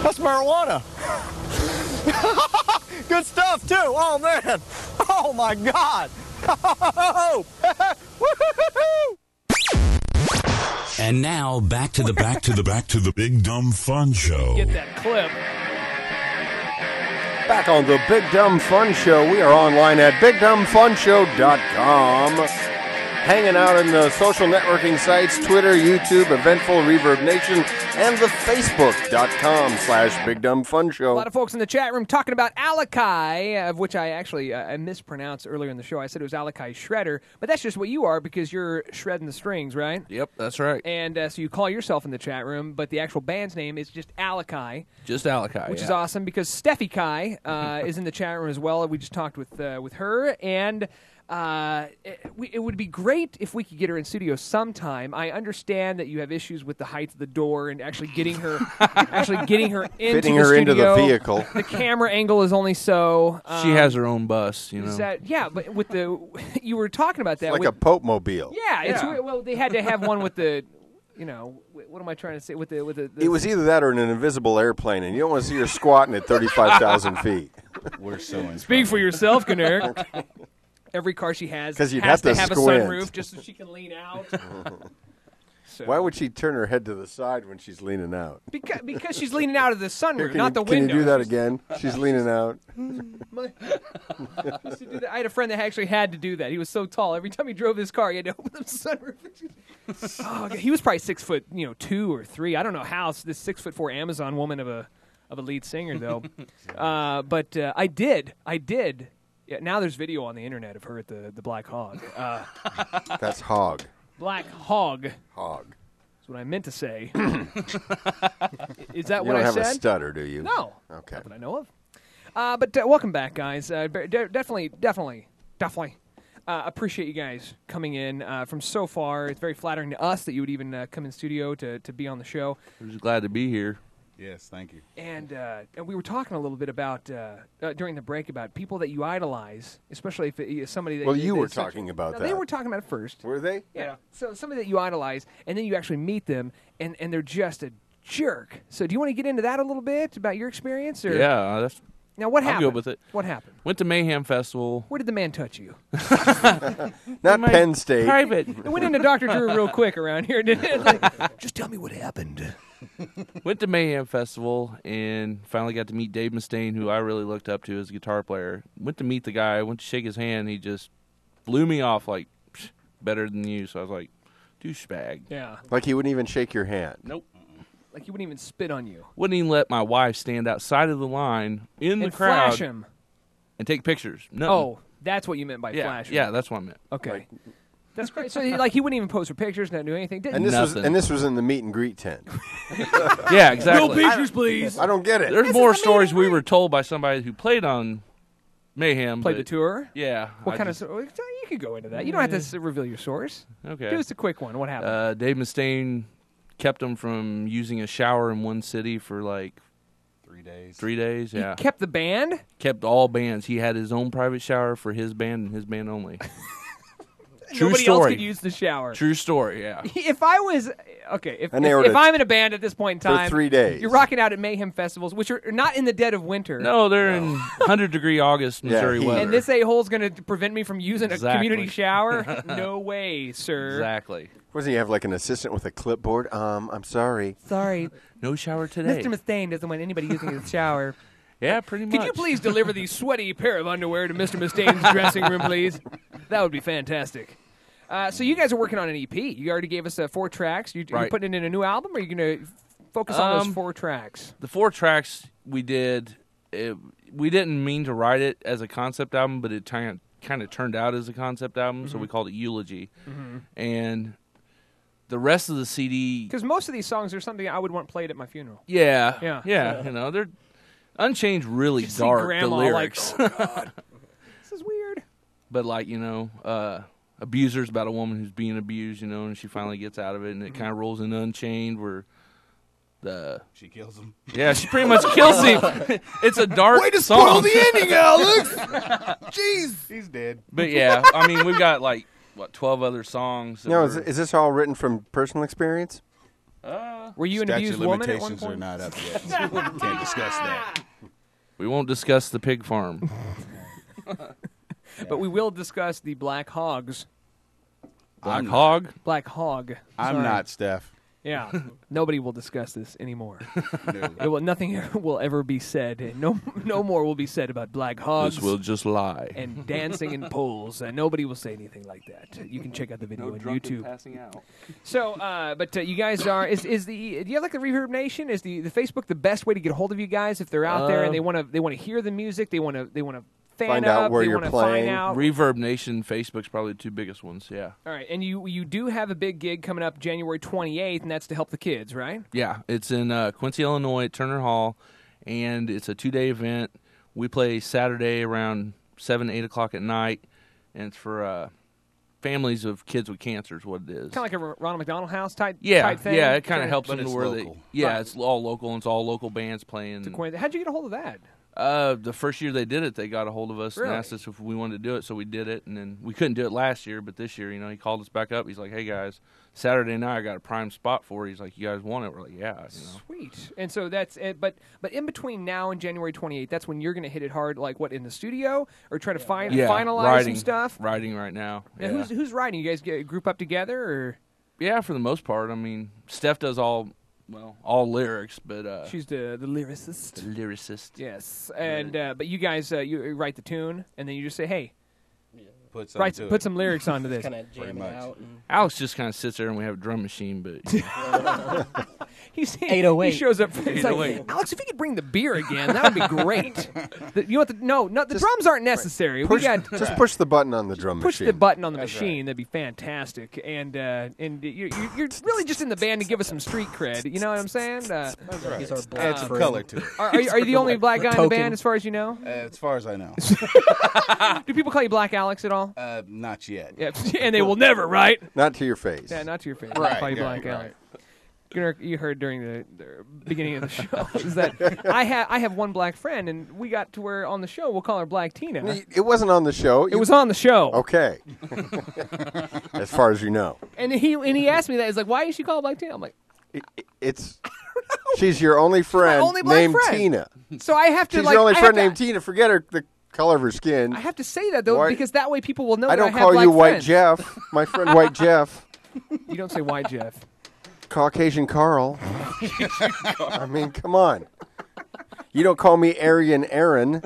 That's marijuana. Good stuff, too. Oh, man. Oh, my God. And now back to the Big Dumb Fun Show. Get that clip. Back on the Big Dumb Fun Show. We are online at BigDumbFunShow.com. Hanging out in the social networking sites, Twitter, YouTube, Eventful, Reverb Nation, and the Facebook.com/BigDumbFunShow. A lot of folks in the chat room talking about Alykai, of which I actually I mispronounced earlier in the show. I said it was Alykai Shredder, but that's just what you are because you're shredding the strings, right? Yep, that's right. And so you call yourself in the chat room, but the actual band's name is just Alykai. Just Alykai, which is awesome because Steffi Kai is in the chat room as well. We just talked with her, and it would be great if we could get her in studio sometime. I understand that you have issues with the height of the door and actually getting her into fitting the her into studio. the vehicle. The camera angle is only so. She has her own bus, you know. Yeah, but with the you were talking about that It's like with, a Pope mobile. Yeah, it's well they had to have one with the. You know, what am I trying to say? With the It was either that or an invisible airplane, and you don't want to see her squatting at 35,000 feet. We're so in Speak for yourself, Canair. Every car she has you'd has have to have a squint. sunroof just so she can lean out. So. Why would she turn her head to the side when she's leaning out? Because she's leaning out of the sunroof, not the Can window. you do that again? She's leaning out. I had a friend that actually had to do that. He was so tall. Every time he drove his car, he had to open the sunroof. He was probably 6'2" or 3. I don't know how this 6'4" Amazon woman of a lead singer though. But I did. Yeah, now there's video on the internet of her at the Black Hog. That's hog. Black Hog. Hog. That's what I meant to say. Is that You what I don't said? have a stutter, do you? No. Okay. Not that I know of. But welcome back, guys. Definitely appreciate you guys coming in from so far. It's very flattering to us that you would even come in studio to be on the show. We're just glad to be here. Yes, thank you. And we were talking a little bit about during the break about people that you idolize, especially if it's somebody that. Well, you were talking about that. They were talking about it first. Were they? Yeah. So somebody that you idolize, and then you actually meet them, and they're just a jerk. So do you want to get into that a little bit about your experience? Or? Yeah, that's. Now what happened? I'm good with it. What happened? Went to Mayhem Festival. Where did the man touch you? Not Penn State. Private. It went into Dr. Drew real quick around here, didn't it? Like, just tell me what happened. Went to Mayhem Festival and finally got to meet Dave Mustaine, who I really looked up to as a guitar player. Went to meet the guy. Went to shake his hand. He just blew me off like, better than you. So I was like, douchebag. Yeah. Like he wouldn't even shake your hand. Nope. Like he wouldn't even spit on you. Wouldn't even let my wife stand outside of the line in the And crowd flash him. and take pictures. No. Oh, that's what you meant by flash him. Yeah, that's what I meant. Okay. That's great. So, he wouldn't even pose for pictures, not do anything. And this was in the meet and greet tent. Yeah, exactly. No pictures, please. I don't get it. There's more stories we were told by somebody who played on Mayhem. Played the tour? Yeah. What kind of? You could go into that. You don't have to reveal your source. Okay. Give us a quick one. What happened? Dave Mustaine kept him from using a shower in one city for like 3 days. 3 days, yeah. He kept the band? Kept all bands. He had his own private shower for his band and his band only. True Nobody story. else could use the shower. True story, yeah. If I was if And they were if I'm in a band at this point in for time, 3 days. you're rocking out at Mayhem festivals, which are not in the dead of winter. No, they're in 100-degree August Missouri heat. weather. And this a-hole's going to prevent me from using Exactly. a community shower? No way, sir. Exactly. Wasn't he have like an assistant with a clipboard? I'm sorry. Sorry, No shower today. Mr. Mustaine doesn't want anybody using his shower. Yeah, pretty much. Could you please deliver the sweaty pair of underwear to Mr. Mustaine's dressing room, please? That would be fantastic. So you guys are working on an EP. You already gave us 4 tracks. You Right. putting it in a new album, or are you going to focus on those 4 tracks? The 4 tracks we did, we didn't mean to write it as a concept album, but it kind of turned out as a concept album, so we called it Eulogy. And the rest of the CD... Because most of these songs are something I would want played at my funeral. Yeah. You know, they're... Unchained's really Just see dark, the Grandma lyrics. like, oh, God. This is weird. But, like, you know, Abuser's about a woman who's being abused, you know, and she finally gets out of it, and it kind of rolls into Unchained where she kills him. Yeah, she pretty much kills him. It's a dark Way to song. spoil the ending, Alex! Jeez. He's dead. But, yeah, I mean, we've got, like, 12 other songs. Now, is this all written from personal experience? Were you an Statute abused of woman at one limitations are point? not up yet. Can't discuss that. We won't discuss the pig farm. But we will discuss the Black Hogs. Black hog? Black Hog. I'm Sorry. not, Steph. Yeah. Nobody will discuss this anymore. No. Nothing will ever be said. No more will be said about Black Hogs. This will just lie. And dancing in poles. Nobody will say anything like that. You can check out the video on YouTube. Passing out. So, but you guys are do you have like the Reverb Nation? Is the Facebook the best way to get a hold of you guys if they're out there and they want to hear the music? They want to fan Find up, out where they you're wanna playing. Find out. Reverb Nation, Facebook's probably the two biggest ones, yeah. All right, and you do have a big gig coming up January 28th, and that's to help the kids, right? Yeah, it's in Quincy, Illinois at Turner Hall, and it's a 2-day event. We play Saturday around 7, 8 o'clock at night, and it's for families of kids with cancer is what it is. Kind of like a Ronald McDonald House type thing. Yeah, it kind of helps But them to it's where local. Right. it's all local, and it's all local bands playing. How'd you get a hold of that? The first year they did it, they got a hold of us Really? and asked us if we wanted to do it, so we did it. And then we couldn't do it last year, but this year, he called us back up. He's like, "Hey guys, Saturday night I got a prime spot for you." He's like, "You guys want it?" We're like, "Yeah." Sweet. And so that's it. But in between now and January 28th, that's when you're going to hit it hard. Like what, in the studio, or try to finalize writing, some stuff? Writing right now. Yeah. Yeah. Who's writing? You guys group up together, or Yeah, for the most part. I mean, Steph does all lyrics, but she's the lyricist? the lyricist. Yes. And but you guys you write the tune, and then you just say, "Hey, Put something to put it. some lyrics onto this." Kind of jam it much. out. And Alex just kind of sits there, and we have a drum machine, but He's 808. He shows up. He's like, 808. "Alex, if you could bring the beer again, that would be great." You want the drums aren't necessary. Push, We got just push the button on the drum push machine. the button on the machine. That'd be fantastic. And you're really just in the band to give us some street cred. You know what I'm saying? He's our Add black some friend. color to it. Are you the only black guy in the Token. band, as far as you know? As far as I know. Do people call you Black Alex at all? Not yet. Yeah, and they will never, right? Not to your face. Yeah, not to your face. Right, They'll call you yeah, Black right. Alex. You heard during the beginning of the show is that I have one black friend, and we got to where on the show we'll call her Black Tina. It wasn't on the show. It was on the show. Okay. As far as you know. And he asked me that. He's like, "Why is she called Black Tina?" I'm like, It's she's your only friend only black named friend. Tina. so I have to She's like your only I have friend to- named Tina. Forget the color of her skin. I have to say that though Why- because that way people will know I that don't I have call black you White friends. Jeff. My friend White Jeff. You don't say White Jeff. Caucasian Carl. I mean, come on. You don't call me Aryan Aaron.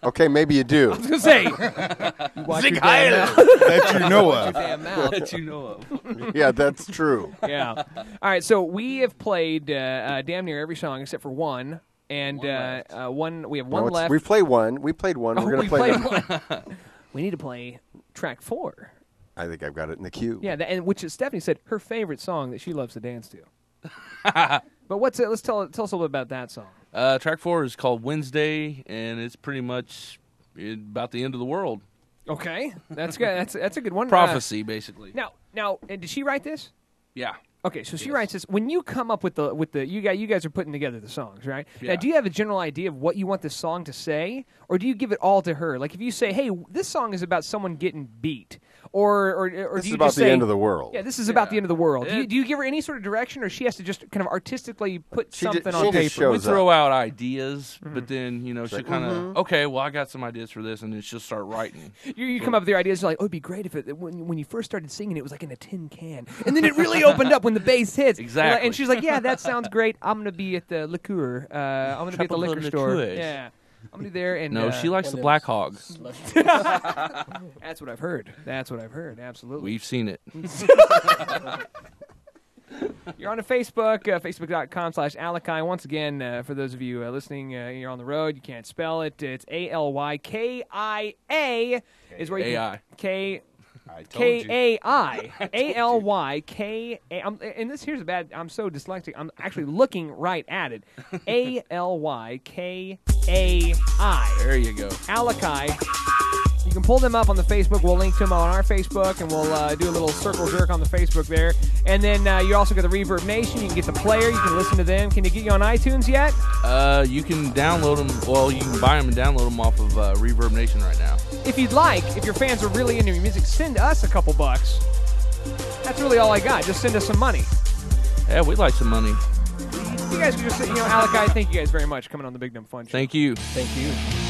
Okay, maybe you do. I was gonna say, you watch your damn mouth. That you know of. Damn mouth. that you know of. Yeah, that's true. Yeah. All right. So we have played damn near every song except for one, and we have one No, left. we played one. We played one. Oh, We're going we to play played them. one. We need to play track 4. I think I've got it in the queue. Yeah, and which is Stephanie said her favorite song that she loves to dance to. But what's it? Let's tell us a little bit about that song. Track 4 is called Wednesday, and it's pretty much about the end of the world. Okay, that's good. That's a good one. Prophecy, basically. Now, and did she write this? Yeah. Okay, so she writes this. When you come up with the you guys are putting together the songs, right? Now, Yeah. do you have a general idea of what you want this song to say, or do you give it all to her? Like if you say, "Hey, this song is about someone getting beat," or This do is you about just the say, end of the world. Yeah, this is about the end of the world. It- Do you give her any sort of direction, or she has to just kind of artistically put She something just on paper? shows We up. throw out ideas, Mm-hmm. but then, she'll kind of, okay, well, I got some ideas for this, and then she'll start writing. You come up with your ideas like, oh, it'd be great if when you first started singing, it was like in a tin can, and then it really opened up when the bass hits. Exactly. And she's like, yeah, that sounds great. I'm gonna be at the liqueur. I'm gonna be at the liquor Tropical store. liqueurs. Yeah, I'm gonna be there. And No, she likes the One of Black those Hog. That's what I've heard. That's what I've heard. Absolutely. We've seen it. You're on the Facebook, facebook.com/Alykai. Once again, for those of you listening, you're on the road, you can't spell it. It's ALYKIA is where you AI. can I told you. KAI ALYKA. And this here's a bad. I'm so dyslexic. I'm actually looking right at it. ALYKAI. There you go. Alykai. You can pull them up on the Facebook. We'll link to them on our Facebook, and we'll do a little circle jerk on the Facebook there. And then you also get the Reverb Nation. You can get the player. You can listen to them. Can you get you on iTunes yet? You can download them. Well, you can buy them and download them off of Reverb Nation right now. If you'd like, if your fans are really into your music, send us a couple bucks. That's really all I got. Just send us some money. Yeah, we'd like some money. You guys can just, Alykai, thank you guys very much coming on the Big Dumb Fun Show. Thank you. Thank you.